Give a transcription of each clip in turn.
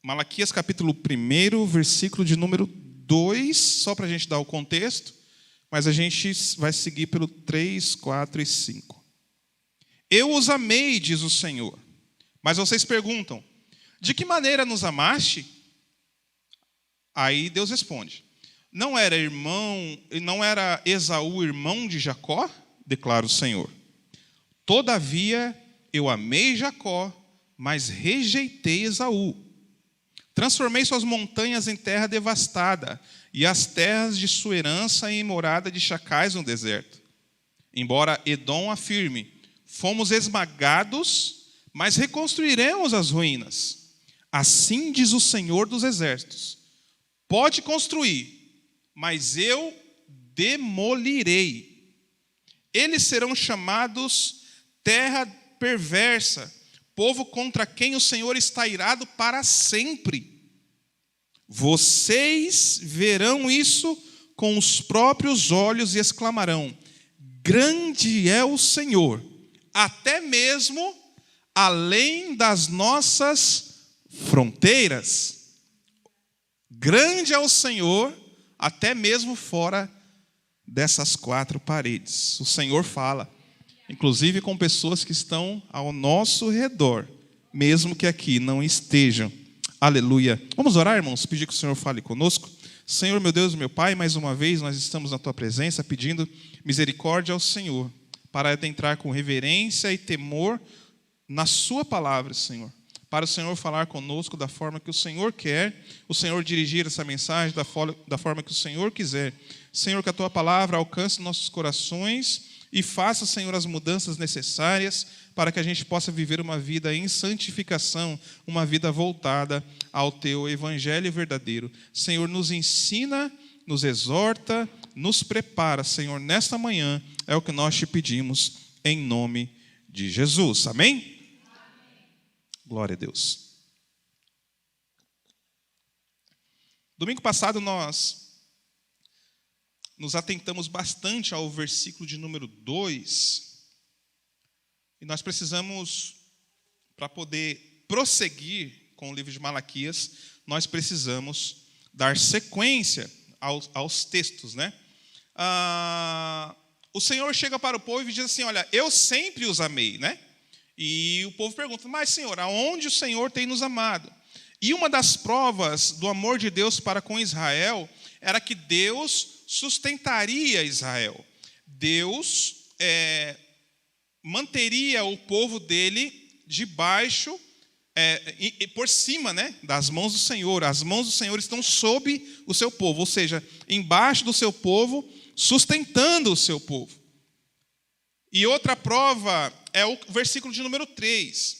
Malaquias capítulo 1, versículo de número 2, só para a gente dar o contexto, mas a gente vai seguir pelo 3, 4 e 5. Eu os amei, diz o Senhor. Mas vocês perguntam, de que maneira nos amaste? Aí Deus responde, não era Esaú irmão de Jacó? Declara o Senhor. Todavia eu amei Jacó, mas rejeitei Esaú. Transformei suas montanhas em terra devastada, e as terras de sua herança em morada de chacais no deserto. Embora Edom afirme, fomos esmagados, mas reconstruiremos as ruínas. Assim diz o Senhor dos Exércitos. Pode construir, mas eu demolirei. Eles serão chamados terra perversa, povo contra quem o Senhor está irado para sempre. Vocês verão isso com os próprios olhos e exclamarão, grande é o Senhor, até mesmo além das nossas fronteiras. Grande é o Senhor, até mesmo fora dessas quatro paredes. O Senhor fala, inclusive com pessoas que estão ao nosso redor, mesmo que aqui não estejam. Aleluia. Vamos orar, irmãos? Pedir que o Senhor fale conosco. Senhor, meu Deus, meu Pai, mais uma vez nós estamos na Tua presença pedindo misericórdia ao Senhor, para adentrar com reverência e temor na Sua palavra, Senhor. Para o Senhor falar conosco da forma que o Senhor quer, o Senhor dirigir essa mensagem da forma que o Senhor quiser. Senhor, que a Tua palavra alcance nossos corações e faça, Senhor, as mudanças necessárias para que a gente possa viver uma vida em santificação, uma vida voltada ao Teu Evangelho verdadeiro. Senhor, nos ensina, nos exorta, nos prepara, Senhor, nesta manhã, é o que nós te pedimos, em nome de Jesus. Amém? Glória a Deus. Domingo passado nós nos atentamos bastante ao versículo de número 2. E nós precisamos, para poder prosseguir com o livro de Malaquias, nós precisamos dar sequência aos textos, né? O Senhor chega para o povo e diz assim, olha, eu sempre os amei, né? E o povo pergunta, mas Senhor, aonde o Senhor tem nos amado? E uma das provas do amor de Deus para com Israel era que Deus sustentaria Israel. Deus manteria o povo dele debaixo, por cima, né, das mãos do Senhor. As mãos do Senhor estão sob o seu povo, ou seja, embaixo do seu povo, sustentando o seu povo. E outra prova é o versículo de número 3.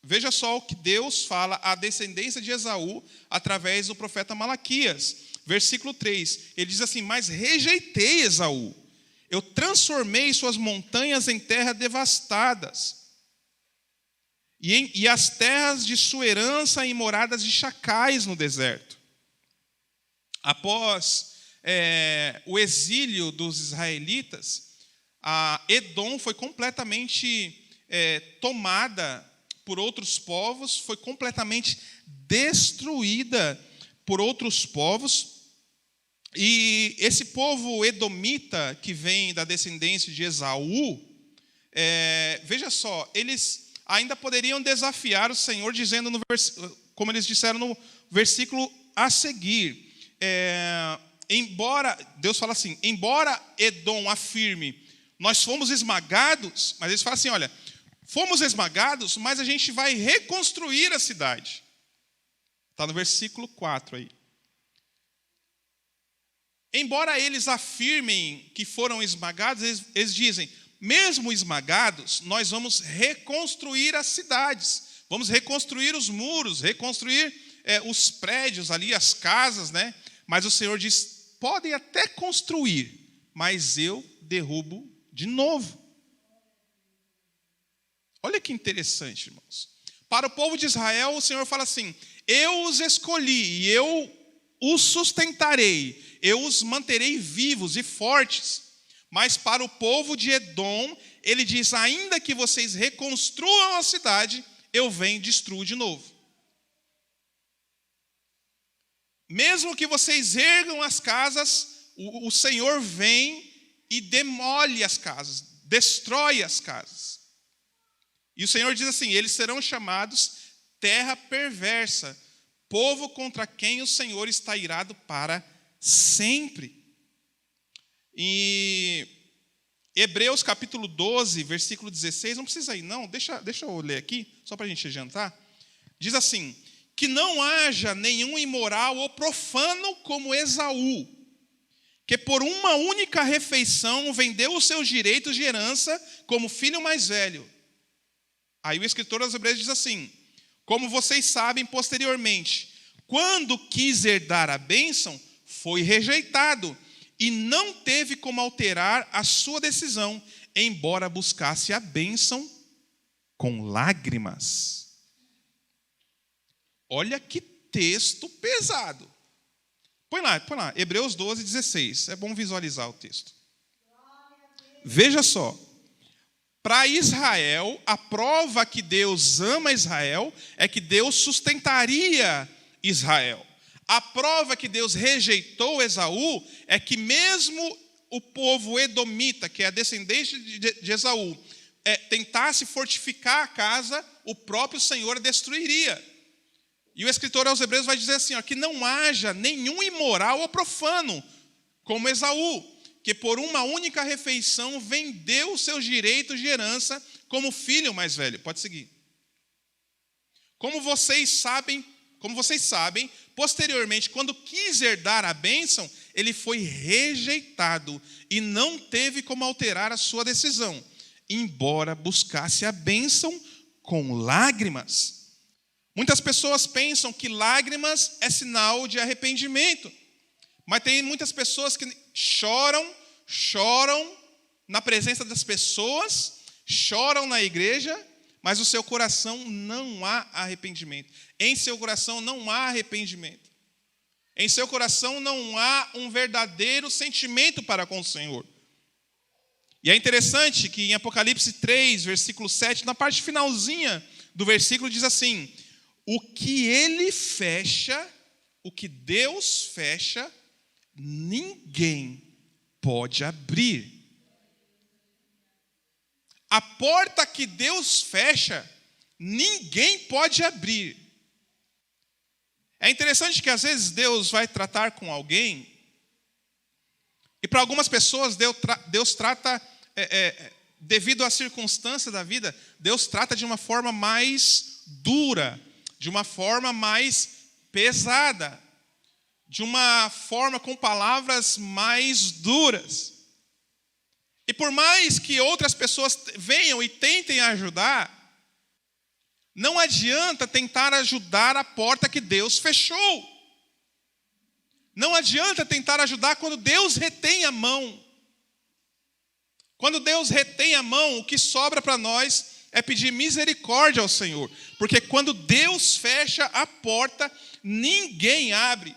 Veja só o que Deus fala à descendência de Esaú através do profeta Malaquias. Versículo 3, ele diz assim, mas rejeitei Esaú. Eu transformei suas montanhas em terras devastadas. E as terras de sua herança em moradas de chacais no deserto. Após o exílio dos israelitas, a Edom foi completamente tomada por outros povos, foi completamente destruída por outros povos. E esse povo edomita, que vem da descendência de Esaú, veja só, eles ainda poderiam desafiar o Senhor, dizendo, como eles disseram no versículo a seguir, embora, Deus fala assim, embora Edom afirme, nós fomos esmagados, mas eles falam assim, olha, fomos esmagados, mas a gente vai reconstruir a cidade. Está no versículo 4 aí. Embora eles afirmem que foram esmagados, eles dizem, mesmo esmagados, nós vamos reconstruir as cidades, vamos reconstruir os muros, reconstruir os prédios ali, as casas, né? Mas o Senhor diz, podem até construir, mas eu derrubo de novo. Olha que interessante, irmãos. Para o povo de Israel, o Senhor fala assim, eu os escolhi e eu os sustentarei, eu os manterei vivos e fortes. Mas para o povo de Edom, ele diz, ainda que vocês reconstruam a cidade, eu venho e destruo de novo. mesmo que vocês ergam as casas, o Senhor vem e demole as casas, destrói as casas. E o Senhor diz assim: eles serão chamados terra perversa, povo contra quem o Senhor está irado para sempre. E Hebreus capítulo 12, versículo 16, não precisa ir não, deixa eu ler aqui, só para a gente adiantar. Diz assim: que não haja nenhum imoral ou profano como Esaú, que por uma única refeição vendeu os seus direitos de herança como filho mais velho. Aí o escritor aos Hebreus diz assim: como vocês sabem, posteriormente, quando quis herdar a bênção, foi rejeitado e não teve como alterar a sua decisão, embora buscasse a bênção com lágrimas. Olha que texto pesado. Põe lá, Hebreus 12, 16. É bom visualizar o texto. Veja só. Para Israel, a prova que Deus ama Israel é que Deus sustentaria Israel. A prova que Deus rejeitou Esaú é que mesmo o povo edomita, que é a descendente de Esaú, tentasse fortificar a casa, o próprio Senhor a destruiria. E o escritor aos Hebreus vai dizer assim, que não haja nenhum imoral ou profano, como Esaú, que por uma única refeição vendeu os seus direitos de herança como filho mais velho. Pode seguir. Como vocês sabem, posteriormente, quando quis herdar a bênção, ele foi rejeitado e não teve como alterar a sua decisão, embora buscasse a bênção com lágrimas. Muitas pessoas pensam que lágrimas é sinal de arrependimento, mas tem muitas pessoas que choram na presença das pessoas, choram na igreja, mas no seu coração não há arrependimento. Em seu coração não há arrependimento. Em seu coração não há um verdadeiro sentimento para com o Senhor. E é interessante que em Apocalipse 3, versículo 7, na parte finalzinha do versículo diz assim: o que ele fecha, o que Deus fecha, ninguém pode abrir. A porta que Deus fecha, ninguém pode abrir. É interessante que às vezes Deus vai tratar com alguém, e para algumas pessoas Deus trata, devido à circunstância da vida, Deus trata de uma forma mais dura, de uma forma mais pesada, de uma forma com palavras mais duras. E por mais que outras pessoas venham e tentem ajudar, não adianta tentar ajudar a porta que Deus fechou. Não adianta tentar ajudar quando Deus retém a mão. Quando Deus retém a mão, o que sobra para nós é pedir misericórdia ao Senhor. Porque quando Deus fecha a porta, ninguém abre.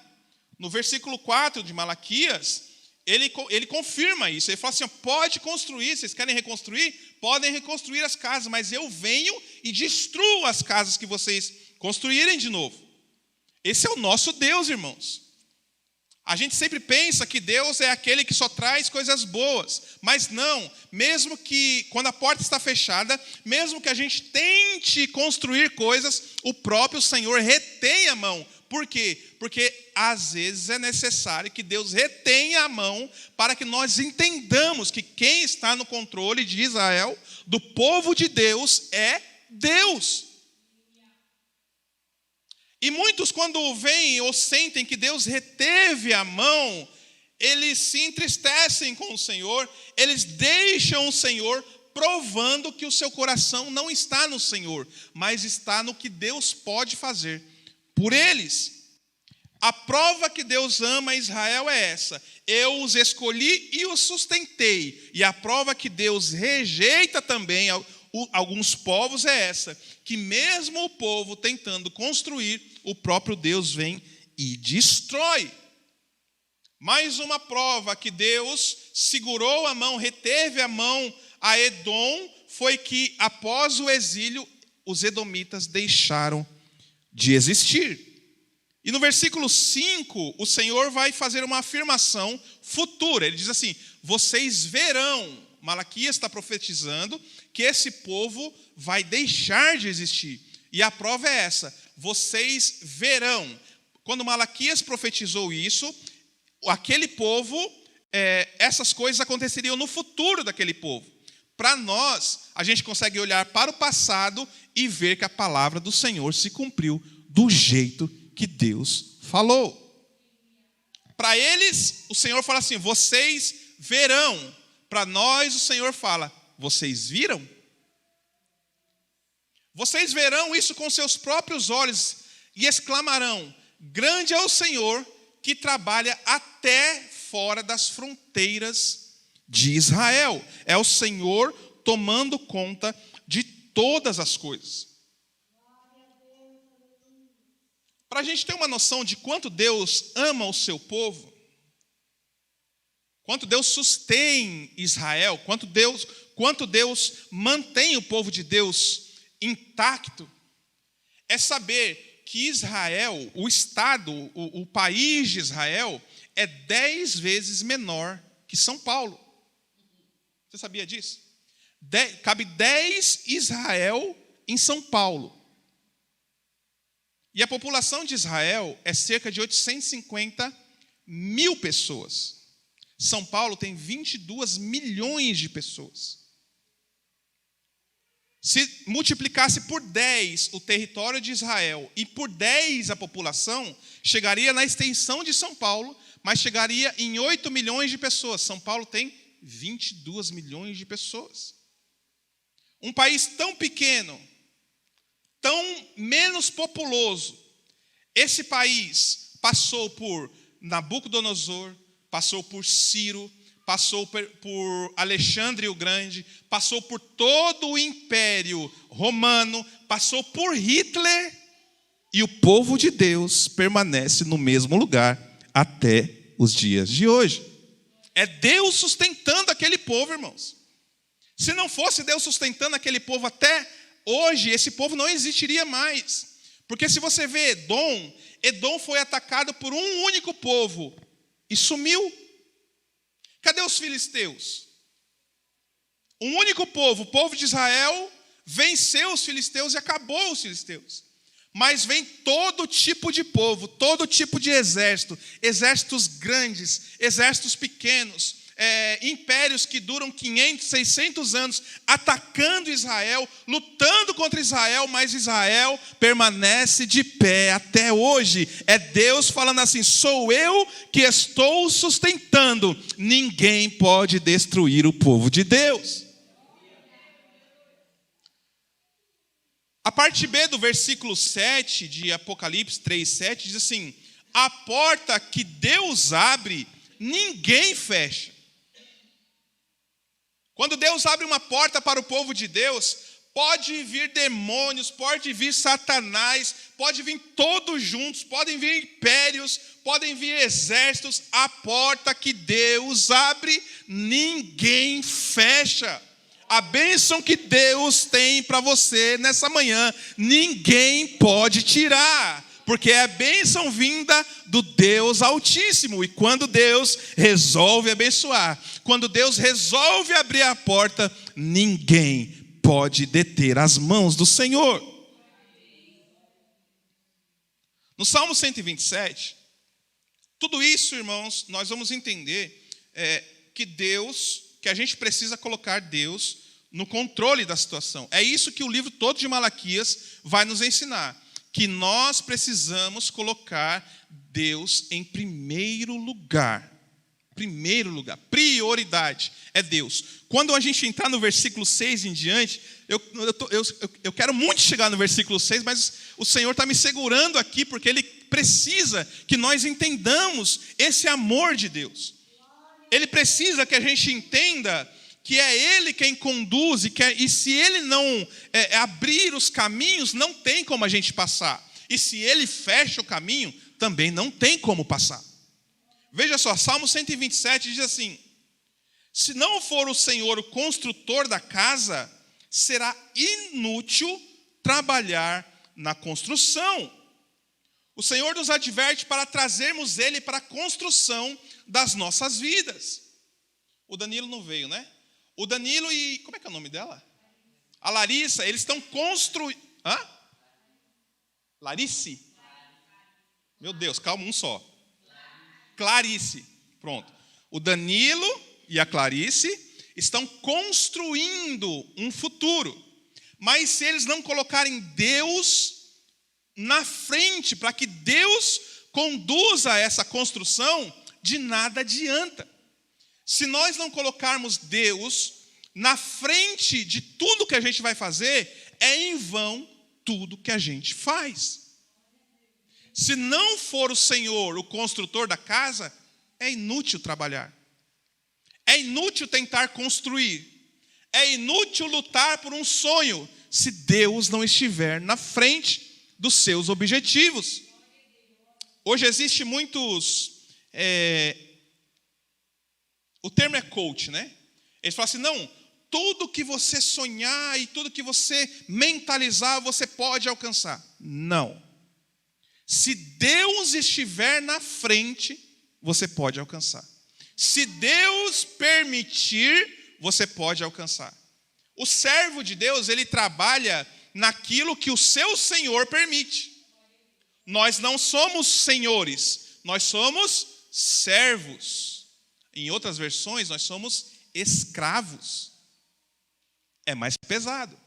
No versículo 4 de Malaquias, ele confirma isso. Ele fala assim: pode construir, vocês querem reconstruir? Podem reconstruir as casas, mas eu venho e destruo as casas que vocês construírem de novo. Esse é o nosso Deus, irmãos. A gente sempre pensa que Deus é aquele que só traz coisas boas, mas não. Mesmo que, quando a porta está fechada, mesmo que a gente tente construir coisas, o próprio Senhor retém a mão. Por quê? Porque às vezes é necessário que Deus retenha a mão para que nós entendamos que quem está no controle de Israel, do povo de Deus, é Deus. E muitos, quando veem ou sentem que Deus reteve a mão, eles se entristecem com o Senhor, eles deixam o Senhor, provando que o seu coração não está no Senhor, mas está no que Deus pode fazer por eles. A prova que Deus ama Israel é essa: eu os escolhi e os sustentei. E a prova que Deus rejeita também alguns povos é essa: que mesmo o povo tentando construir, o próprio Deus vem e destrói. Mais uma prova que Deus segurou a mão, reteve a mão a Edom, foi que após o exílio, os edomitas deixaram de existir. E no versículo 5, o Senhor vai fazer uma afirmação futura. Ele diz assim: vocês verão. Malaquias está profetizando que esse povo vai deixar de existir. E a prova é essa: vocês verão. Quando Malaquias profetizou isso, aquele povo, essas coisas aconteceriam no futuro daquele povo. Para nós, a gente consegue olhar para o passado e ver que a palavra do Senhor se cumpriu do jeito que Deus falou. Para eles, o Senhor fala assim: vocês verão. Para nós, o Senhor fala: vocês viram? Vocês verão isso com seus próprios olhos e exclamarão: grande é o Senhor que trabalha até fora das fronteiras de Israel. É o Senhor tomando conta de todas as coisas. Para a gente ter uma noção de quanto Deus ama o seu povo, quanto Deus sustém Israel, quanto Deus mantém o povo de Deus intacto, é saber que Israel, o estado, o país de Israel, é 10 vezes menor que São Paulo. Você sabia disso? Cabe 10 Israel em São Paulo. E a população de Israel é cerca de 850 mil pessoas. São Paulo tem 22 milhões de pessoas. Se multiplicasse por 10 o território de Israel e por 10 a população, chegaria na extensão de São Paulo, mas chegaria em 8 milhões de pessoas. São Paulo tem 22 milhões de pessoas. Um país tão pequeno, tão menos populoso, esse país passou por Nabucodonosor, passou por Ciro, passou por Alexandre o Grande, passou por todo o Império Romano, passou por Hitler, e o povo de Deus permanece no mesmo lugar até os dias de hoje. É Deus sustentando aquele povo, irmãos. Se não fosse Deus sustentando aquele povo até hoje, esse povo não existiria mais. Porque se você vê Edom foi atacado por um único povo e sumiu. Cadê os filisteus? Um único povo, o povo de Israel, venceu os filisteus e acabou os filisteus. Mas vem todo tipo de povo, todo tipo de exército, exércitos grandes, exércitos pequenos, impérios que duram 500, 600 anos, atacando Israel, lutando contra Israel, mas Israel permanece de pé até hoje. É Deus falando assim: sou eu que estou sustentando, ninguém pode destruir o povo de Deus. A parte B do versículo 7 de Apocalipse 3:7 diz assim: a porta que Deus abre, ninguém fecha. Quando Deus abre uma porta para o povo de Deus, pode vir demônios, pode vir Satanás, pode vir todos juntos, podem vir impérios, podem vir exércitos. A porta que Deus abre, ninguém fecha. A bênção que Deus tem para você nessa manhã, ninguém pode tirar, porque é a bênção vinda do Deus Altíssimo. E quando Deus resolve abençoar, quando Deus resolve abrir a porta, ninguém pode deter as mãos do Senhor. No Salmo 127, tudo isso, irmãos, nós vamos entender que a gente precisa colocar Deus no controle da situação. É isso que o livro todo de Malaquias vai nos ensinar. Que nós precisamos colocar Deus em primeiro lugar. Primeiro lugar, prioridade é Deus. Quando a gente entrar no versículo 6 em diante, eu quero muito chegar no versículo 6, mas o Senhor está me segurando aqui, porque Ele precisa que nós entendamos esse amor de Deus. Ele precisa que a gente entenda que é Ele quem conduz, e se Ele não abrir os caminhos, não tem como a gente passar. E se Ele fecha o caminho, também não tem como passar. Veja só, Salmo 127 diz assim: se não for o Senhor o construtor da casa, será inútil trabalhar na construção. O Senhor nos adverte para trazermos Ele para a construção das nossas vidas. O Danilo não veio, né? O Danilo e... como é que é o nome dela? A Larissa, eles estão construindo... Hã? Larice? Meu Deus, calma, um só. Clarice, pronto. O Danilo e a Clarice estão construindo um futuro. Mas se eles não colocarem Deus na frente, para que Deus conduza essa construção, de nada adianta. Se nós não colocarmos Deus na frente de tudo que a gente vai fazer, é em vão tudo que a gente faz. Se não for o Senhor o construtor da casa, é inútil trabalhar. É inútil tentar construir. É inútil lutar por um sonho, se Deus não estiver na frente dos seus objetivos. Hoje existe muitos... o termo é coach, né? Eles falam assim, não, tudo que você sonhar e tudo que você mentalizar, você pode alcançar. Não. Se Deus estiver na frente, você pode alcançar. Se Deus permitir, você pode alcançar. O servo de Deus, ele trabalha naquilo que o seu Senhor permite. Nós não somos senhores, nós somos servos. Em outras versões, nós somos escravos. É mais pesado.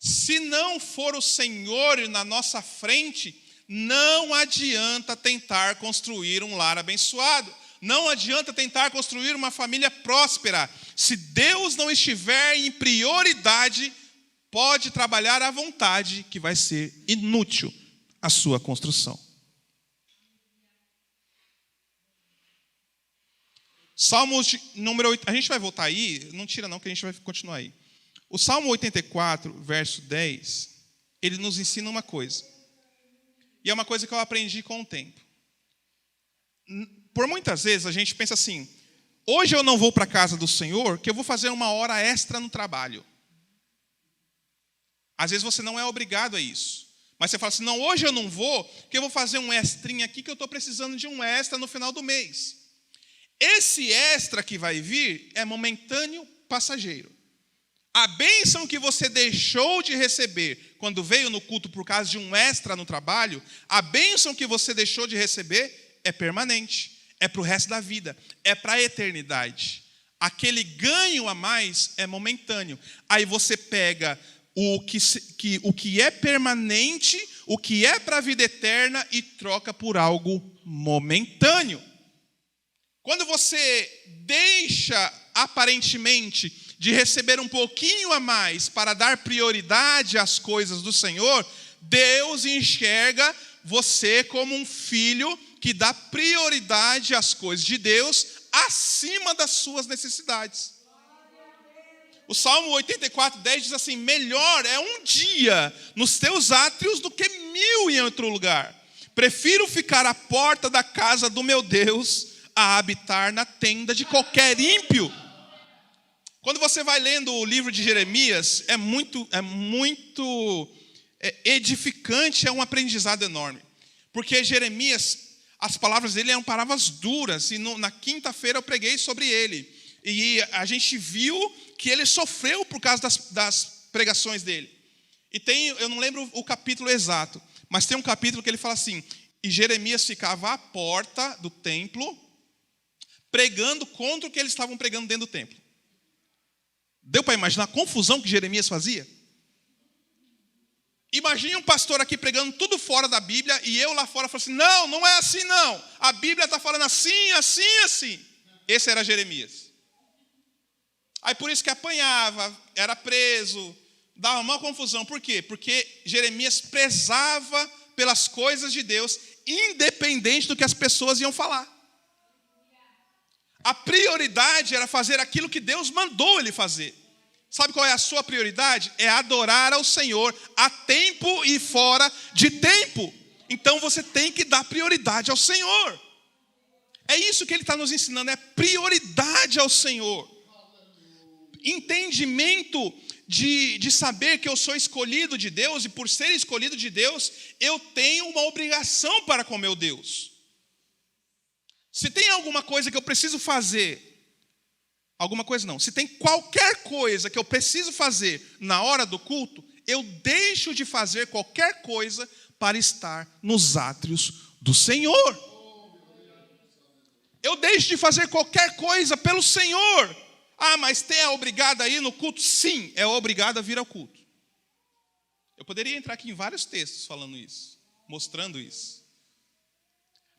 Se não for o Senhor na nossa frente, não adianta tentar construir um lar abençoado. Não adianta tentar construir uma família próspera. Se Deus não estiver em prioridade, pode trabalhar à vontade, que vai ser inútil a sua construção. Salmos número 8, a gente vai voltar aí, não tira não que a gente vai continuar aí. O Salmo 84, verso 10, ele nos ensina uma coisa. E é uma coisa que eu aprendi com o tempo. Por muitas vezes a gente pensa assim, hoje eu não vou para a casa do Senhor, que eu vou fazer uma hora extra no trabalho. Às vezes você não é obrigado a isso. Mas você fala assim, não, hoje eu não vou, que eu vou fazer um extrinha aqui, que eu estou precisando de um extra no final do mês. Esse extra que vai vir é momentâneo, passageiro. A bênção que você deixou de receber quando veio no culto por causa de um extra no trabalho, a bênção que você deixou de receber é permanente, é para o resto da vida, é para a eternidade. Aquele ganho a mais é momentâneo. Aí você pega o que é permanente, o que é para a vida eterna e troca por algo momentâneo. Quando você deixa aparentemente de receber um pouquinho a mais para dar prioridade às coisas do Senhor, Deus enxerga você como um filho que dá prioridade às coisas de Deus acima das suas necessidades. O Salmo 84, 10 diz assim, melhor é um dia nos teus átrios do que 1000 em outro lugar. Prefiro ficar à porta da casa do meu Deus a habitar na tenda de qualquer ímpio. Quando você vai lendo o livro de Jeremias, é muito edificante, é um aprendizado enorme. Porque Jeremias, as palavras dele eram palavras duras, e na quinta-feira eu preguei sobre ele. E a gente viu que ele sofreu por causa das pregações dele. E eu não lembro o capítulo exato, mas tem um capítulo que ele fala assim, e Jeremias ficava à porta do templo, pregando contra o que eles estavam pregando dentro do templo. Deu para imaginar a confusão que Jeremias fazia? Imagine um pastor aqui pregando tudo fora da Bíblia e eu lá fora falando assim, não, não é assim não. A Bíblia está falando assim, assim, assim. Esse era Jeremias. Aí por isso que apanhava, era preso, dava uma confusão. Por quê? Porque Jeremias prezava pelas coisas de Deus, independente do que as pessoas iam falar. A prioridade era fazer aquilo que Deus mandou ele fazer. Sabe qual é a sua prioridade? É adorar ao Senhor a tempo e fora de tempo. Então você tem que dar prioridade ao Senhor. É isso que ele está nos ensinando, é prioridade ao Senhor. Entendimento de saber que eu sou escolhido de Deus, e por ser escolhido de Deus, eu tenho uma obrigação para com meu Deus. Se tem alguma coisa que eu preciso fazer, alguma coisa não, se tem qualquer coisa que eu preciso fazer na hora do culto, eu deixo de fazer qualquer coisa para estar nos átrios do Senhor. Eu deixo de fazer qualquer coisa pelo Senhor. Ah, mas é obrigado a ir no culto? Sim, é obrigado a vir ao culto. Eu poderia entrar aqui em vários textos falando isso, mostrando isso.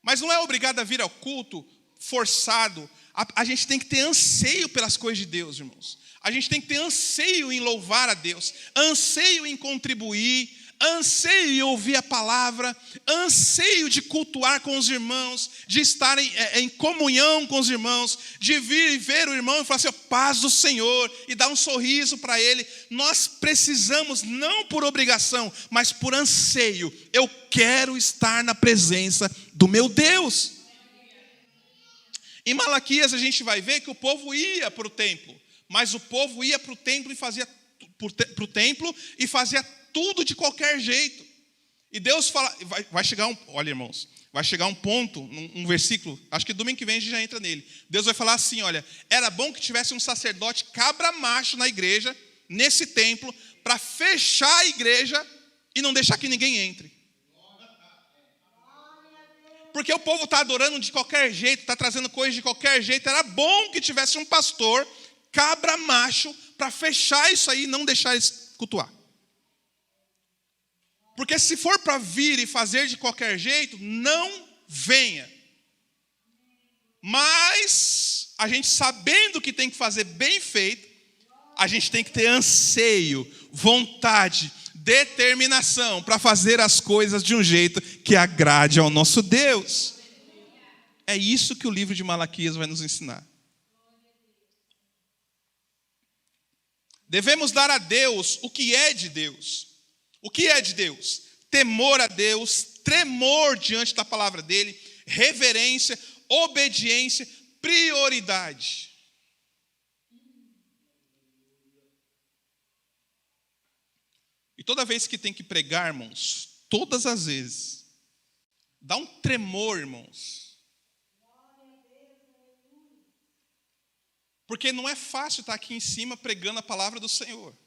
Mas não é obrigado a vir ao culto forçado. A gente tem que ter anseio pelas coisas de Deus, irmãos. A gente tem que ter anseio em louvar a Deus, anseio em contribuir, anseio em ouvir a palavra, anseio de cultuar com os irmãos, de estar em comunhão com os irmãos, de vir e ver o irmão e falar assim, paz do Senhor, e dar um sorriso para ele. Nós precisamos, não por obrigação, mas por anseio. Eu quero estar na presença do meu Deus. Em Malaquias a gente vai ver que o povo ia para o templo, mas o povo ia para o templo e fazia tudo de qualquer jeito. E Deus fala, vai chegar olha, irmãos, vai chegar um ponto, um versículo, acho que domingo que vem a gente já entra nele. Deus vai falar assim, olha, era bom que tivesse um sacerdote cabra macho na igreja, nesse templo, para fechar a igreja e não deixar que ninguém entre. Porque o povo está adorando de qualquer jeito, está trazendo coisas de qualquer jeito. Era bom que tivesse um pastor cabra macho para fechar isso aí e não deixar eles cultuar. Porque se for para vir e fazer de qualquer jeito, não venha. Mas a gente sabendo que tem que fazer bem feito, a gente tem que ter anseio, vontade, determinação para fazer as coisas de um jeito que agrade ao nosso Deus. É isso que o livro de Malaquias vai nos ensinar. Devemos dar a Deus o que é de Deus. O que é de Deus? Temor a Deus, tremor diante da palavra dele, reverência, obediência, prioridade. E toda vez que tem que pregar, irmãos, todas as vezes, dá um tremor, irmãos. Porque não é fácil estar aqui em cima pregando a palavra do Senhor.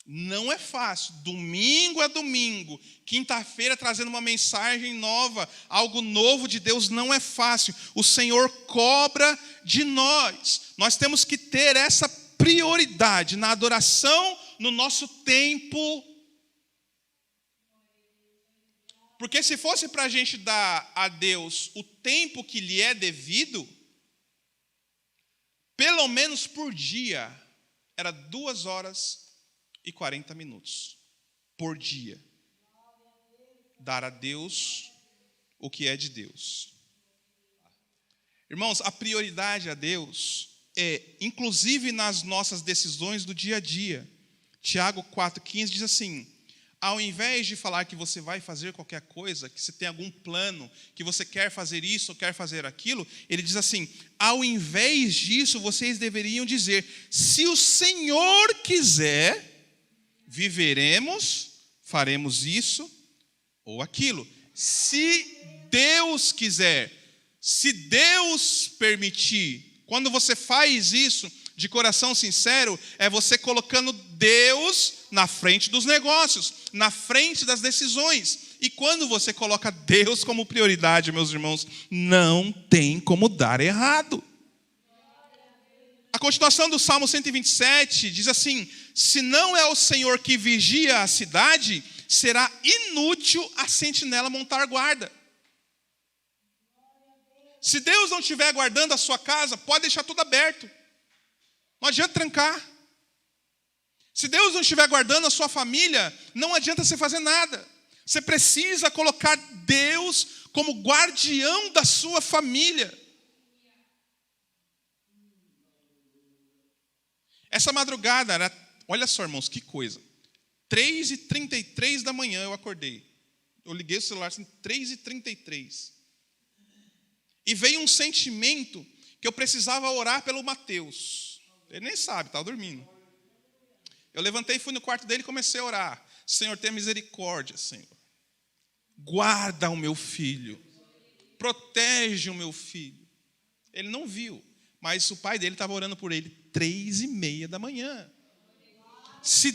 Não é fácil, domingo a domingo, quinta-feira trazendo uma mensagem nova, algo novo de Deus, não é fácil. O Senhor cobra de nós. Nós temos que ter essa prioridade na adoração, no nosso tempo. Porque se fosse para a gente dar a Deus o tempo que lhe é devido, pelo menos por dia, era 2 horas e 40 minutos por dia. Dar a Deus o que é de Deus. Irmãos, a prioridade a Deus é, inclusive nas nossas decisões do dia a dia. Tiago 4,15 diz assim, ao invés de falar que você vai fazer qualquer coisa, que você tem algum plano, que você quer fazer isso ou quer fazer aquilo, ele diz assim, ao invés disso, vocês deveriam dizer, se o Senhor quiser, viveremos, faremos isso ou aquilo. Se Deus quiser, se Deus permitir, quando você faz isso de coração sincero, é você colocando Deus na frente dos negócios, na frente das decisões. E quando você coloca Deus como prioridade, meus irmãos, não tem como dar errado. A continuação do Salmo 127 diz assim, se não é o Senhor que vigia a cidade, será inútil a sentinela montar guarda. Se Deus não estiver guardando a sua casa, pode deixar tudo aberto. Não adianta trancar. Se Deus não estiver guardando a sua família, não adianta você fazer nada. Você precisa colocar Deus como guardião da sua família. Essa madrugada, olha só, irmãos, que coisa. 3h33 da manhã eu acordei. Eu liguei o celular assim, 3h33. E veio um sentimento que eu precisava orar pelo Mateus. Ele nem sabe, estava dormindo. Eu levantei, fui no quarto dele e comecei a orar. Senhor, tenha misericórdia, Senhor. Guarda o meu filho. Protege o meu filho. Ele não viu, mas o pai dele estava orando por ele 3:30 da manhã. Se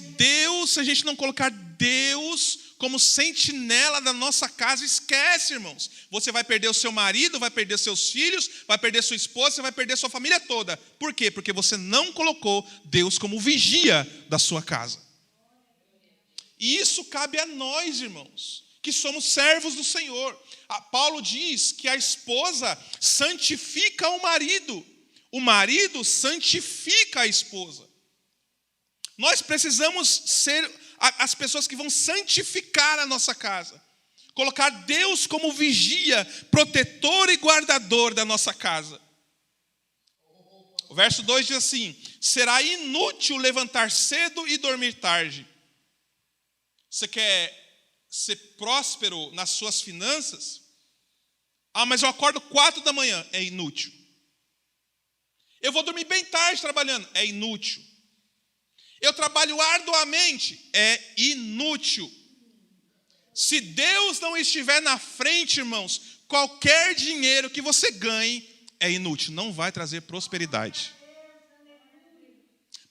a gente não colocar Deus como sentinela da nossa casa, esquece, irmãos. Você vai perder o seu marido, vai perder seus filhos, vai perder sua esposa, você vai perder sua família toda. Por quê? Porque você não colocou Deus como vigia da sua casa. E isso cabe a nós, irmãos, que somos servos do Senhor. Paulo diz que a esposa santifica o marido santifica a esposa. Nós precisamos ser as pessoas que vão santificar a nossa casa. Colocar Deus como vigia, protetor e guardador da nossa casa. O verso 2 diz assim: será inútil levantar cedo e dormir tarde. Você quer ser próspero nas suas finanças? Mas eu acordo 4 da manhã. É inútil. Eu vou dormir bem tarde trabalhando. É inútil. Eu trabalho arduamente. É inútil. Se Deus não estiver na frente, irmãos, qualquer dinheiro que você ganhe é inútil. Não vai trazer prosperidade.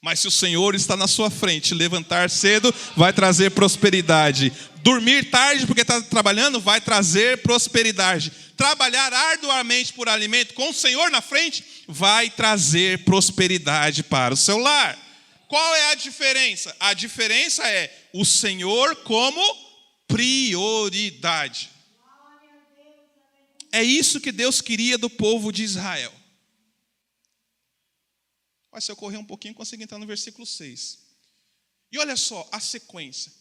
Mas se o Senhor está na sua frente, levantar cedo vai trazer prosperidade. Dormir tarde porque está trabalhando vai trazer prosperidade. Trabalhar arduamente por alimento com o Senhor na frente vai trazer prosperidade para o seu lar. Qual é a diferença? A diferença é o Senhor como prioridade. É isso que Deus queria do povo de Israel. Mas se eu correr um pouquinho, consigo entrar no versículo 6. E olha só a sequência.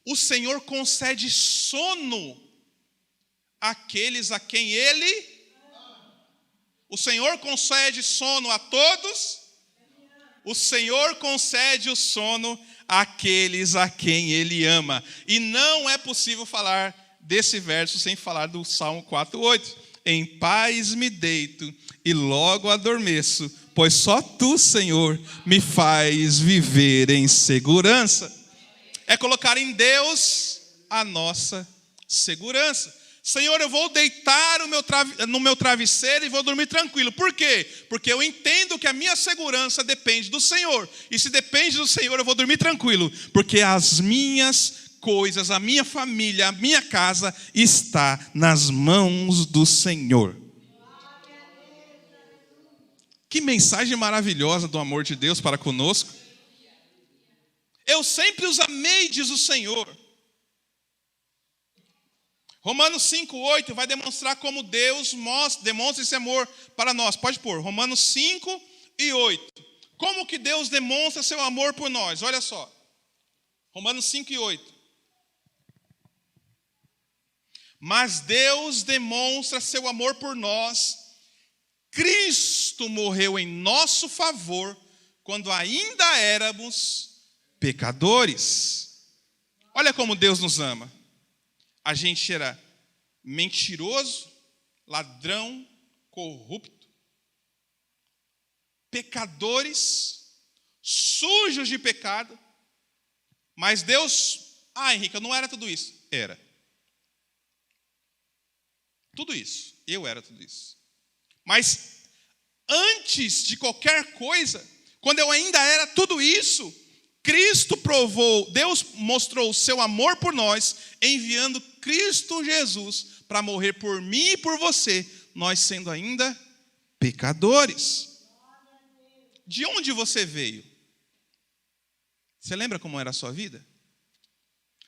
O Senhor concede sono àqueles a quem Ele... O Senhor concede sono a todos. O Senhor concede o sono àqueles a quem Ele ama. E não é possível falar desse verso sem falar do Salmo 4:8. Em paz me deito e logo adormeço, pois só Tu, Senhor, me faz viver em segurança. É colocar em Deus a nossa segurança. Senhor, eu vou deitar no meu travesseiro e vou dormir tranquilo. Por quê? Porque eu entendo que a minha segurança depende do Senhor. E se depende do Senhor, eu vou dormir tranquilo. Porque as minhas coisas, a minha família, a minha casa está nas mãos do Senhor. Que mensagem maravilhosa do amor de Deus para conosco. Eu sempre os amei, diz o Senhor. Romanos 5:8 vai demonstrar como Deus demonstra esse amor para nós. Pode pôr, Romanos 5:8. Como que Deus demonstra seu amor por nós? Olha só. Romanos 5:8. Mas Deus demonstra seu amor por nós. Cristo morreu em nosso favor quando ainda éramos pecadores. Olha como Deus nos ama. A gente era mentiroso, ladrão, corrupto, pecadores, sujos de pecado. Mas Deus, Henrique, eu não era tudo isso. Era. Tudo isso. Eu era tudo isso. Mas antes de qualquer coisa, quando eu ainda era tudo isso, Cristo Deus mostrou o seu amor por nós, enviando Cristo Jesus para morrer por mim e por você, nós sendo ainda pecadores. De onde você veio? Você lembra como era a sua vida?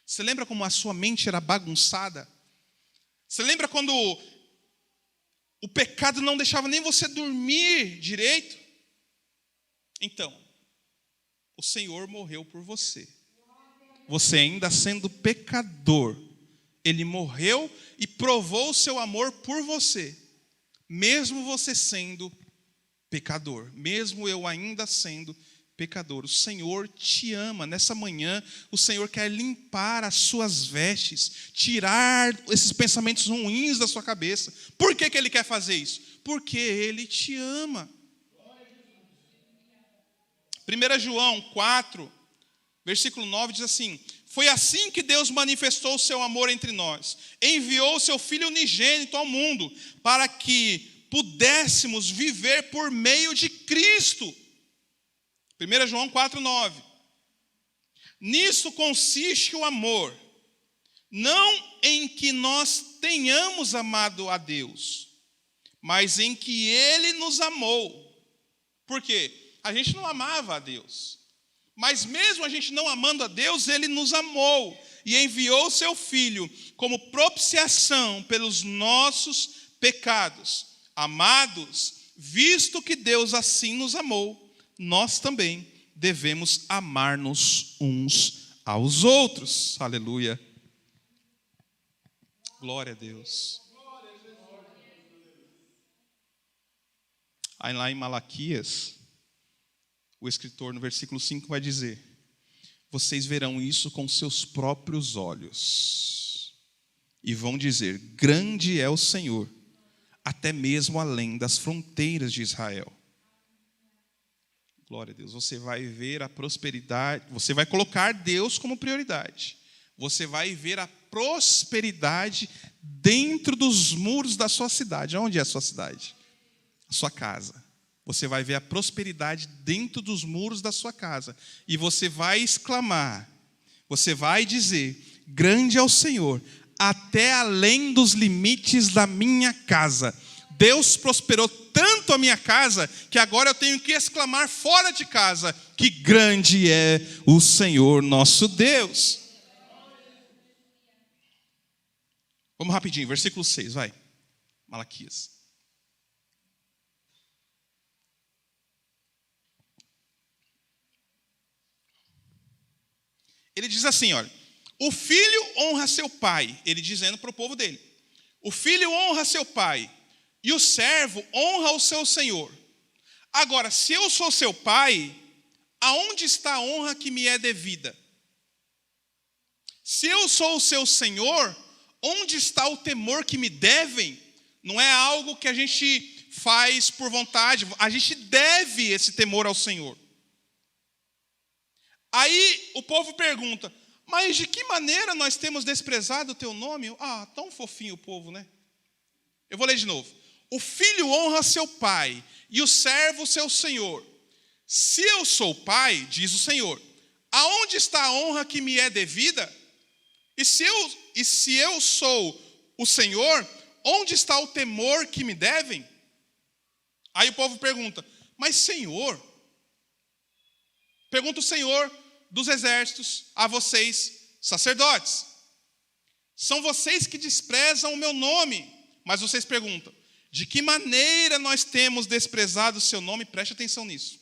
Você lembra como a sua mente era bagunçada? Você lembra quando o pecado não deixava nem você dormir direito? Então, o Senhor morreu por você. Você ainda sendo pecador, Ele morreu e provou o seu amor por você. Mesmo você sendo pecador, mesmo eu ainda sendo pecador, o Senhor te ama. Nessa manhã, o Senhor quer limpar as suas vestes, tirar esses pensamentos ruins da sua cabeça. Por que Ele quer fazer isso? Porque Ele te ama. 1 João 4, Versículo 9 diz assim: foi assim que Deus manifestou o seu amor entre nós. Enviou o seu Filho unigênito ao mundo, para que pudéssemos viver por meio de Cristo. 1 João 4,9. Nisso consiste o amor, não em que nós tenhamos amado a Deus, mas em que Ele nos amou. Por quê? A gente não amava a Deus, mas mesmo a gente não amando a Deus, Ele nos amou e enviou o seu Filho como propiciação pelos nossos pecados. Amados, visto que Deus assim nos amou, nós também devemos amar-nos uns aos outros. Aleluia. Glória a Deus. Aí lá em Malaquias, o escritor no versículo 5 vai dizer: vocês verão isso com seus próprios olhos e vão dizer: grande é o Senhor, até mesmo além das fronteiras de Israel. Glória a Deus. Você vai ver a prosperidade, você vai colocar Deus como prioridade. Você vai ver a prosperidade dentro dos muros da sua cidade. Onde é a sua cidade? A sua casa. Você vai ver a prosperidade dentro dos muros da sua casa. E você vai exclamar, você vai dizer: grande é o Senhor, até além dos limites da minha casa. Deus prosperou tanto a minha casa, que agora eu tenho que exclamar fora de casa, que grande é o Senhor nosso Deus. Vamos rapidinho, versículo 6, vai. Malaquias. Ele diz assim, olha: o filho honra seu pai, ele dizendo para o povo dele. O filho honra seu pai, e o servo honra o seu senhor. Agora, se eu sou seu pai, aonde está a honra que me é devida? Se eu sou o seu senhor, onde está o temor que me devem? Não é algo que a gente faz por vontade, a gente deve esse temor ao Senhor. Aí o povo pergunta: mas de que maneira nós temos desprezado o teu nome? Ah, tão fofinho o povo, né? Eu vou ler de novo. O filho honra seu pai, e o servo seu senhor. Se eu sou pai, diz o Senhor, aonde está a honra que me é devida? E se eu sou o Senhor, onde está o temor que me devem? Aí o povo pergunta: mas Senhor, pergunta o Senhor dos exércitos a vocês, sacerdotes, são vocês que desprezam o meu nome. Mas vocês perguntam: de que maneira nós temos desprezado o seu nome? Preste atenção nisso.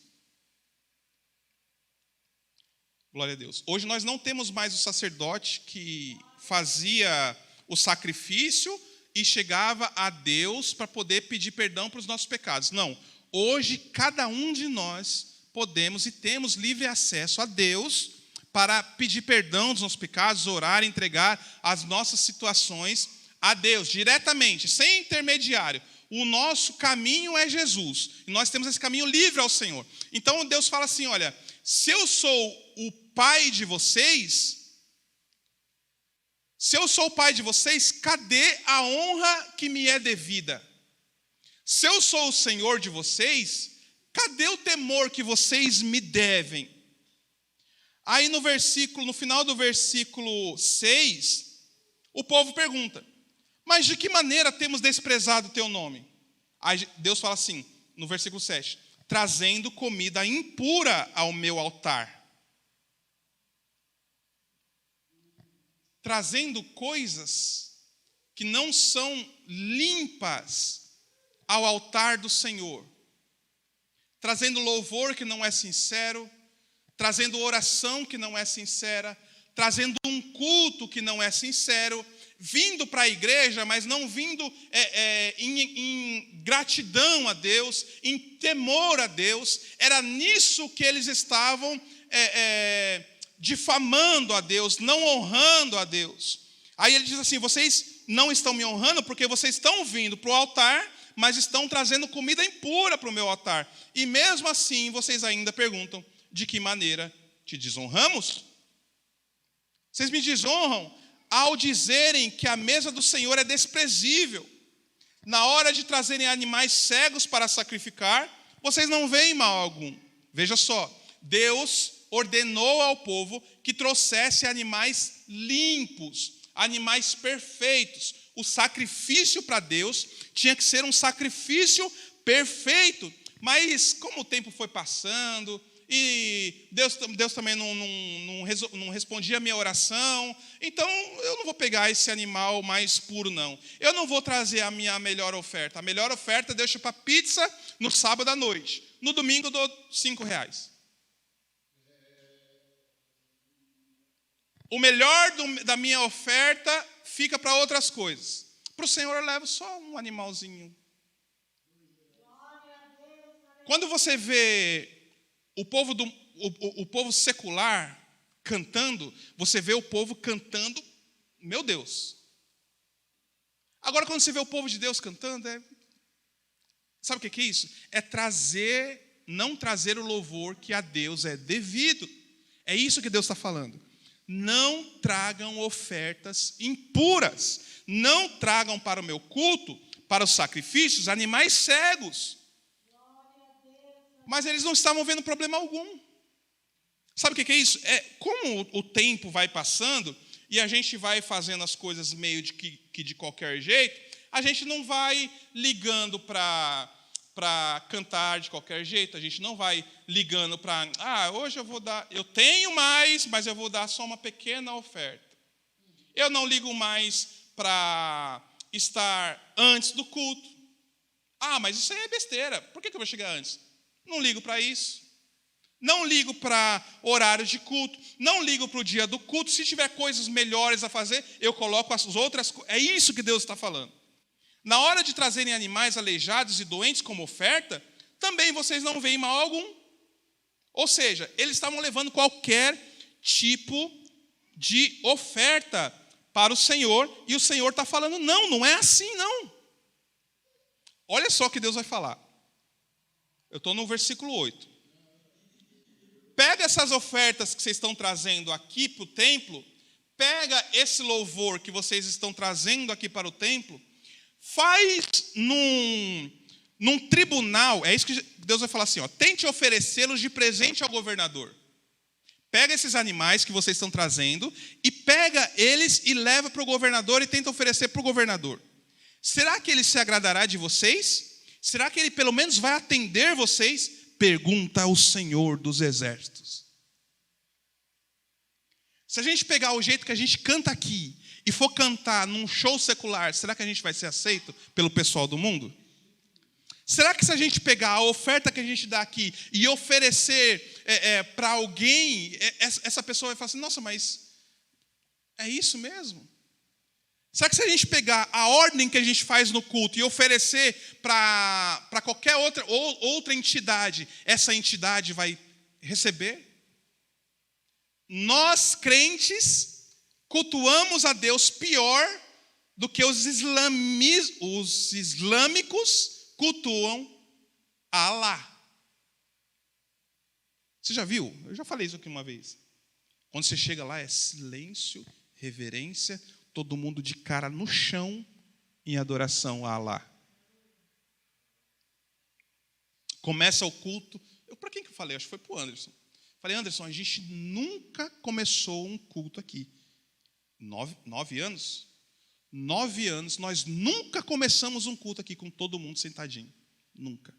Glória a Deus. Hoje nós não temos mais o sacerdote que fazia o sacrifício e chegava a Deus para poder pedir perdão para os nossos pecados. Não. Hoje cada um de nós podemos e temos livre acesso a Deus para pedir perdão dos nossos pecados, orar, entregar as nossas situações a Deus diretamente, sem intermediário. O nosso caminho é Jesus. E nós temos esse caminho livre ao Senhor. Então Deus fala assim: olha, se eu sou o pai de vocês, cadê a honra que me é devida? Se eu sou o Senhor de vocês, cadê o temor que vocês me devem? Aí no final do versículo 6, o povo pergunta: mas de que maneira temos desprezado o teu nome? Aí Deus fala assim, no versículo 7, trazendo comida impura ao meu altar. Trazendo coisas que não são limpas ao altar do Senhor. Trazendo louvor que não é sincero, trazendo oração que não é sincera, trazendo um culto que não é sincero, vindo para a igreja, mas não vindo em gratidão a Deus, em temor a Deus. Era nisso que eles estavam difamando a Deus, não honrando a Deus. Aí ele diz assim: vocês não estão me honrando porque vocês estão vindo para o altar, mas estão trazendo comida impura para o meu altar. E mesmo assim vocês ainda perguntam: de que maneira te desonramos? Vocês me desonram ao dizerem que a mesa do Senhor é desprezível. Na hora de trazerem animais cegos para sacrificar, vocês não veem mal algum. Veja só, Deus ordenou ao povo que trouxesse animais limpos, animais perfeitos. O sacrifício para Deus tinha que ser um sacrifício perfeito. Mas como o tempo foi passando e Deus também não respondia a minha oração, então eu não vou pegar esse animal mais puro, não. Eu não vou trazer a minha melhor oferta. A melhor oferta eu deixo para pizza no sábado à noite. No domingo eu dou R$5. O melhor da minha oferta fica para outras coisas. Para o Senhor eu levo só um animalzinho. Quando você vê o povo secular cantando, você vê o povo cantando, meu Deus. Agora, quando você vê o povo de Deus cantando, sabe o que é isso? Não trazer o louvor que a Deus é devido. É isso que Deus está falando. Não tragam ofertas impuras. Não tragam para o meu culto, para os sacrifícios, animais cegos. Mas eles não estavam vendo problema algum. Sabe o que é isso? Como o tempo vai passando e a gente vai fazendo as coisas meio de qualquer jeito, a gente não vai ligando para cantar de qualquer jeito, a gente não vai ligando para, hoje eu vou dar, eu tenho mais, mas eu vou dar só uma pequena oferta. Eu não ligo mais para estar antes do culto. Mas isso aí é besteira, por que eu vou chegar antes? Não ligo para isso. Não ligo para horários de culto. Não ligo para o dia do culto. Se tiver coisas melhores a fazer, eu coloco as outras coisas. É isso que Deus está falando. Na hora de trazerem animais aleijados e doentes como oferta, também vocês não veem mal algum. Ou seja, eles estavam levando qualquer tipo de oferta para o Senhor. E o Senhor está falando, não é assim não. Olha só o que Deus vai falar. Eu estou no versículo 8. Pega essas ofertas que vocês estão trazendo aqui para o templo, pega esse louvor que vocês estão trazendo aqui para o templo, faz num tribunal, é isso que Deus vai falar assim, tente oferecê-los de presente ao governador. Pega esses animais que vocês estão trazendo e pega eles e leva para o governador e tenta oferecer para o governador. Será que ele se agradará de vocês? Será que ele pelo menos vai atender vocês? Pergunta ao Senhor dos Exércitos. Se a gente pegar o jeito que a gente canta aqui e for cantar num show secular, será que a gente vai ser aceito pelo pessoal do mundo? Será que se a gente pegar a oferta que a gente dá aqui e oferecer para alguém, essa pessoa vai falar assim, nossa, mas é isso mesmo? Será que se a gente pegar a ordem que a gente faz no culto e oferecer para qualquer outra entidade, essa entidade vai receber? Nós, crentes, cultuamos a Deus pior do que os islâmicos cultuam a Alá. Você já viu? Eu já falei isso aqui uma vez. Quando você chega lá é silêncio, reverência, todo mundo de cara no chão em adoração a Alá. Começa o culto. Para quem que eu falei? Acho que foi para o Anderson. Falei, Anderson, a gente nunca começou um culto aqui. 9 anos? 9 anos, nós nunca começamos um culto aqui com todo mundo sentadinho. Nunca.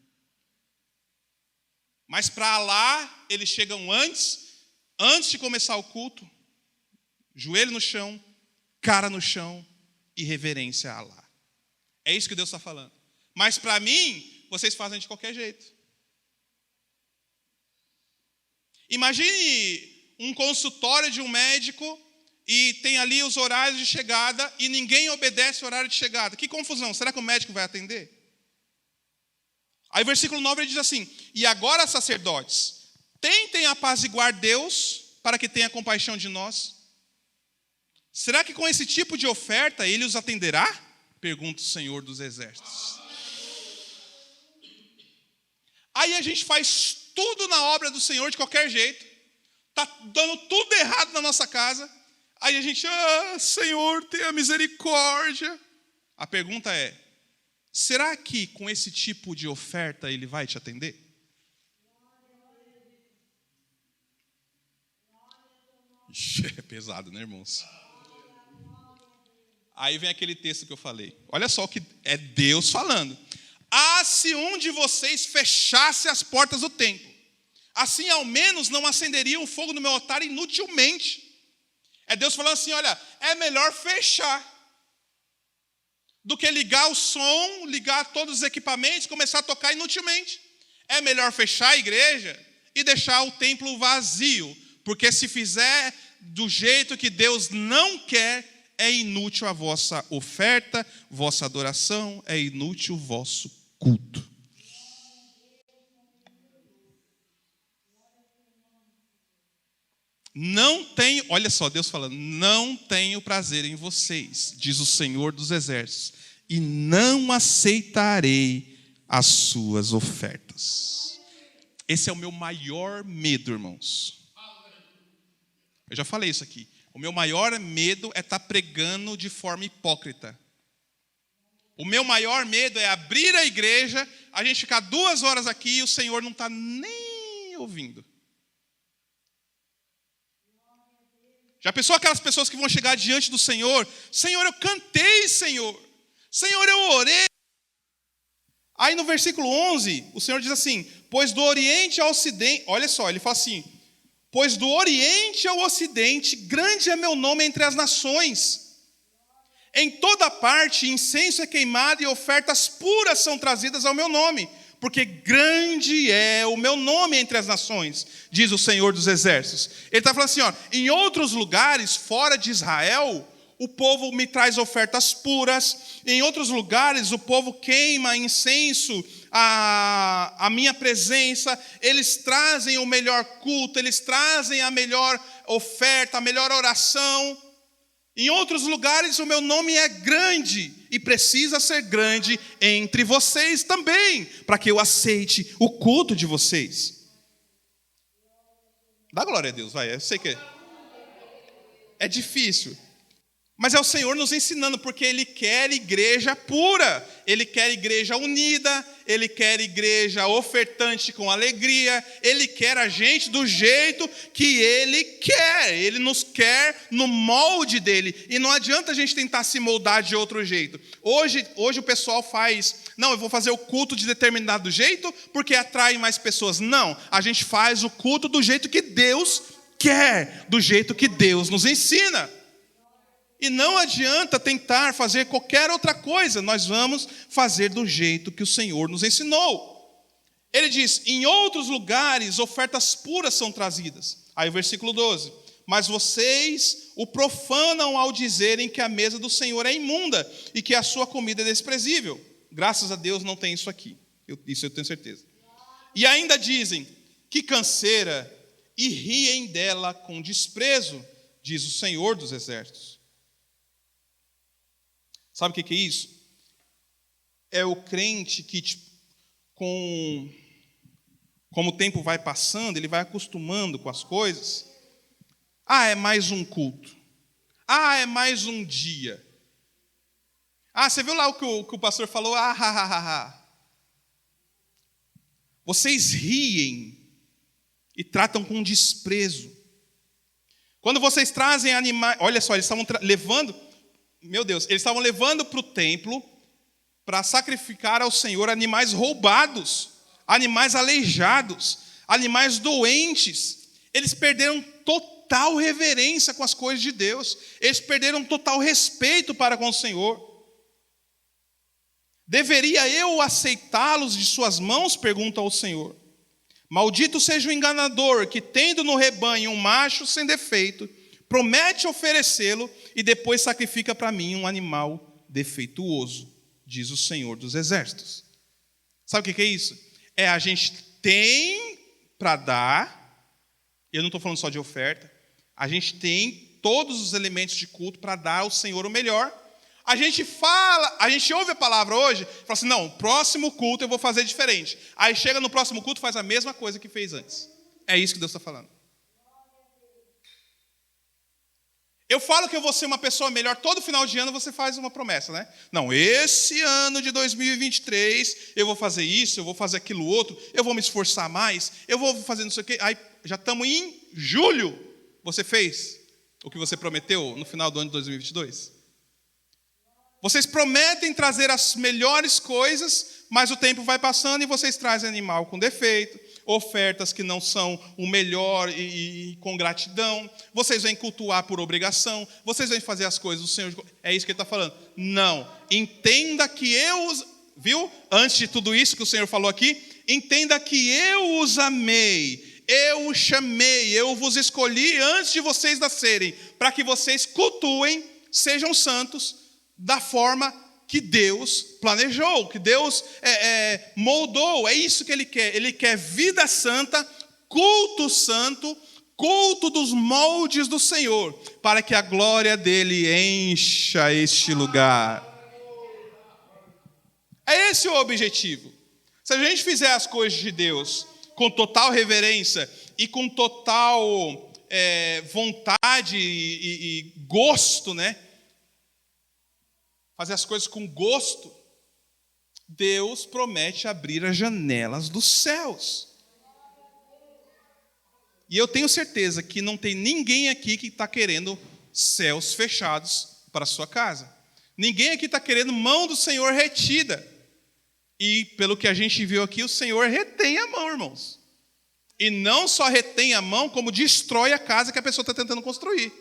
Mas para Alá, eles chegam antes de começar o culto, joelho no chão, cara no chão e reverência a Alá. É isso que Deus está falando. Mas para mim, vocês fazem de qualquer jeito. Imagine um consultório de um médico e tem ali os horários de chegada e ninguém obedece o horário de chegada. Que confusão, será que o médico vai atender? Aí o versículo 9 ele diz assim, e agora, sacerdotes, tentem apaziguar Deus para que tenha compaixão de nós. Será que com esse tipo de oferta ele os atenderá? Pergunta o Senhor dos Exércitos. Aí a gente faz tudo na obra do Senhor de qualquer jeito. Está dando tudo errado na nossa casa. Aí a gente, Senhor, tenha misericórdia. A pergunta é, será que com esse tipo de oferta Ele vai te atender? Ixi, é pesado, né, irmãos? Aí vem aquele texto que eu falei. Olha só o que é Deus falando. Se um de vocês fechasse as portas do templo, assim ao menos não acenderia um fogo no meu altar inutilmente. É Deus falando assim, olha, é melhor fechar do que ligar o som, ligar todos os equipamentos, começar a tocar inutilmente. É melhor fechar a igreja e deixar o templo vazio, porque se fizer do jeito que Deus não quer, é inútil a vossa oferta, vossa adoração, é inútil o vosso culto. Não tenho, olha só, Deus falando, não tenho prazer em vocês, diz o Senhor dos Exércitos, e não aceitarei as suas ofertas. Esse é o meu maior medo, irmãos. Eu já falei isso aqui. O meu maior medo é estar pregando de forma hipócrita. O meu maior medo é abrir a igreja, a gente ficar 2 horas aqui e o Senhor não está nem ouvindo. Já pensou aquelas pessoas que vão chegar diante do Senhor? Senhor, eu cantei, Senhor. Senhor, eu orei. Aí no versículo 11, o Senhor diz assim, pois do Oriente ao Ocidente, olha só, ele fala assim, pois do Oriente ao Ocidente, grande é meu nome entre as nações. Em toda parte, incenso é queimado e ofertas puras são trazidas ao meu nome, porque grande é o meu nome entre as nações, diz o Senhor dos Exércitos. Ele está falando assim, em outros lugares, fora de Israel, o povo me traz ofertas puras, em outros lugares o povo queima incenso à minha presença, eles trazem o melhor culto, eles trazem a melhor oferta, a melhor oração. Em outros lugares o meu nome é grande e precisa ser grande entre vocês também, para que eu aceite o culto de vocês. Dá glória a Deus, vai, eu sei que é difícil. Mas é o Senhor nos ensinando, porque Ele quer igreja pura, Ele quer igreja unida, Ele quer igreja ofertante com alegria, Ele quer a gente do jeito que Ele quer, Ele nos quer no molde dEle, e não adianta a gente tentar se moldar de outro jeito. Hoje o pessoal faz, não, eu vou fazer o culto de determinado jeito, porque atrai mais pessoas. Não, a gente faz o culto do jeito que Deus quer, do jeito que Deus nos ensina. E não adianta tentar fazer qualquer outra coisa, nós vamos fazer do jeito que o Senhor nos ensinou. Ele diz, em outros lugares ofertas puras são trazidas. Aí o versículo 12, mas vocês o profanam ao dizerem que a mesa do Senhor é imunda e que a sua comida é desprezível. Graças a Deus não tem isso aqui, isso eu tenho certeza. E ainda dizem, que canseira, e riem dela com desprezo, diz o Senhor dos Exércitos. Sabe o que é isso? É o crente que, como o tempo vai passando, ele vai acostumando com as coisas. É mais um culto. É mais um dia. Você viu lá o que o pastor falou? Vocês riem e tratam com desprezo. Quando vocês trazem animais, olha só, eles estavam levando... Meu Deus, eles estavam levando para o templo para sacrificar ao Senhor animais roubados, animais aleijados, animais doentes. Eles perderam total reverência com as coisas de Deus. Eles perderam total respeito para com o Senhor. Deveria eu aceitá-los de suas mãos? Pergunta ao Senhor. Maldito seja o enganador que, tendo no rebanho um macho sem defeito, promete oferecê-lo e depois sacrifica para mim um animal defeituoso, diz o Senhor dos Exércitos. Sabe o que é isso? A gente tem para dar, eu não estou falando só de oferta, a gente tem todos os elementos de culto para dar ao Senhor o melhor. A gente ouve a palavra hoje, fala assim, não, próximo culto eu vou fazer diferente. Aí chega no próximo culto, faz a mesma coisa que fez antes. É isso que Deus está falando. Eu falo que eu vou ser uma pessoa melhor, todo final de ano você faz uma promessa, né? Não, esse ano de 2023 eu vou fazer isso, eu vou fazer aquilo outro, eu vou me esforçar mais, eu vou fazer não sei o quê. Aí já estamos em julho. Você fez o que você prometeu no final do ano de 2022? Vocês prometem trazer as melhores coisas, mas o tempo vai passando e vocês trazem animal com defeito, ofertas que não são o melhor e com gratidão. Vocês vêm cultuar por obrigação. Vocês vêm fazer as coisas do Senhor. É isso que ele está falando. Não. Entenda que eu os... Viu? Antes de tudo isso que o Senhor falou aqui, entenda que eu os amei. Eu os chamei. Eu vos escolhi antes de vocês nascerem. Para que vocês cultuem, sejam santos, da forma que Deus planejou, que Deus moldou. É isso que Ele quer. Ele quer vida santa, culto santo, culto dos moldes do Senhor, para que a glória dEle encha este lugar. É esse o objetivo. Se a gente fizer as coisas de Deus com total reverência e com total vontade e gosto, né? Fazer as coisas com gosto, Deus promete abrir as janelas dos céus. E eu tenho certeza que não tem ninguém aqui que está querendo céus fechados para a sua casa. Ninguém aqui está querendo mão do Senhor retida. E pelo que a gente viu aqui, o Senhor retém a mão, irmãos. E não só retém a mão, como destrói a casa que a pessoa está tentando construir.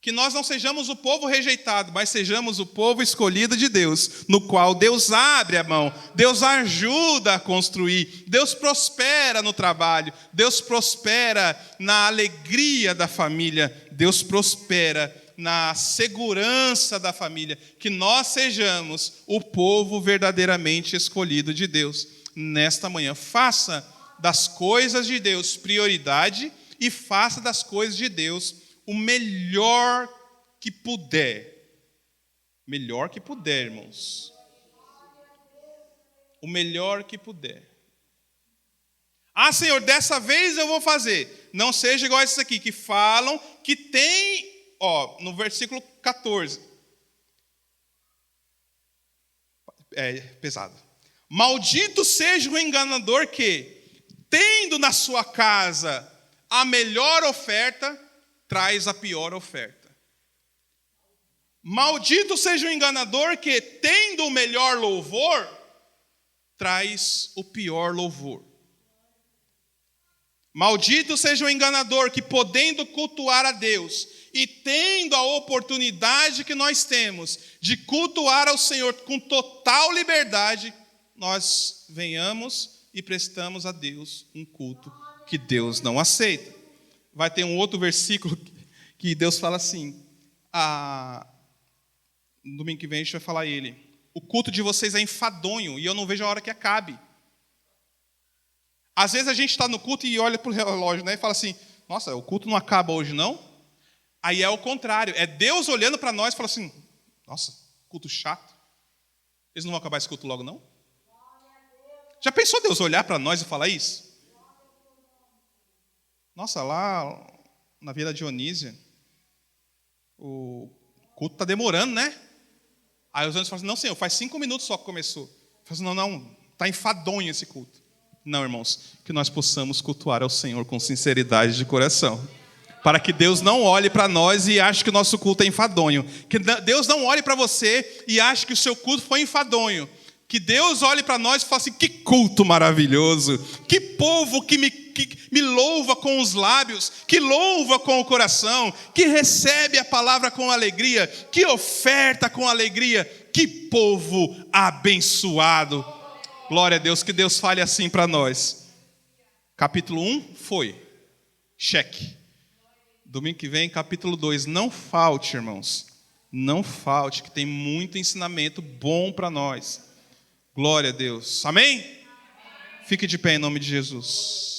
Que nós não sejamos o povo rejeitado, mas sejamos o povo escolhido de Deus, no qual Deus abre a mão, Deus ajuda a construir, Deus prospera no trabalho, Deus prospera na alegria da família, Deus prospera na segurança da família. Que nós sejamos o povo verdadeiramente escolhido de Deus. Nesta manhã, faça das coisas de Deus prioridade e faça das coisas de Deus o melhor que puder. Melhor que puder, irmãos. O melhor que puder. Ah, Senhor, dessa vez eu vou fazer. Não seja igual a esses aqui, que falam que tem, no versículo 14. É pesado. Maldito seja o enganador que, tendo na sua casa a melhor oferta, traz a pior oferta. Maldito seja o enganador que, tendo o melhor louvor, traz o pior louvor. Maldito seja o enganador que, podendo cultuar a Deus e tendo a oportunidade que nós temos de cultuar ao Senhor com total liberdade, nós venhamos e prestamos a Deus um culto que Deus não aceita. Vai ter um outro versículo que Deus fala assim, no domingo que vem a gente vai falar ele. O culto de vocês é enfadonho e eu não vejo a hora que acabe. Às vezes a gente está no culto e olha para o relógio, né, e fala assim, nossa, o culto não acaba hoje não? Aí é o contrário, é Deus olhando para nós e fala assim, nossa, culto chato. Eles não vão acabar esse culto logo não? Já pensou Deus olhar para nós e falar isso? Nossa, lá na Vila Dionísia, o culto está demorando, né? Aí os anjos falam assim, não, Senhor, faz 5 minutos só que começou. Eu falo assim, não, está enfadonho esse culto. Não, irmãos, que nós possamos cultuar ao Senhor com sinceridade de coração. Para que Deus não olhe para nós e ache que o nosso culto é enfadonho. Que Deus não olhe para você e ache que o seu culto foi enfadonho. Que Deus olhe para nós e fale assim, que culto maravilhoso. Que povo que me louva com os lábios, que louva com o coração, que recebe a palavra com alegria, que oferta com alegria. Que povo abençoado. Glória a Deus, que Deus fale assim para nós. Capítulo 1 foi. Cheque. Domingo que vem, capítulo 2. Não falte, irmãos. Não falte, que tem muito ensinamento bom para nós. Glória a Deus. Amém? Fique de pé em nome de Jesus.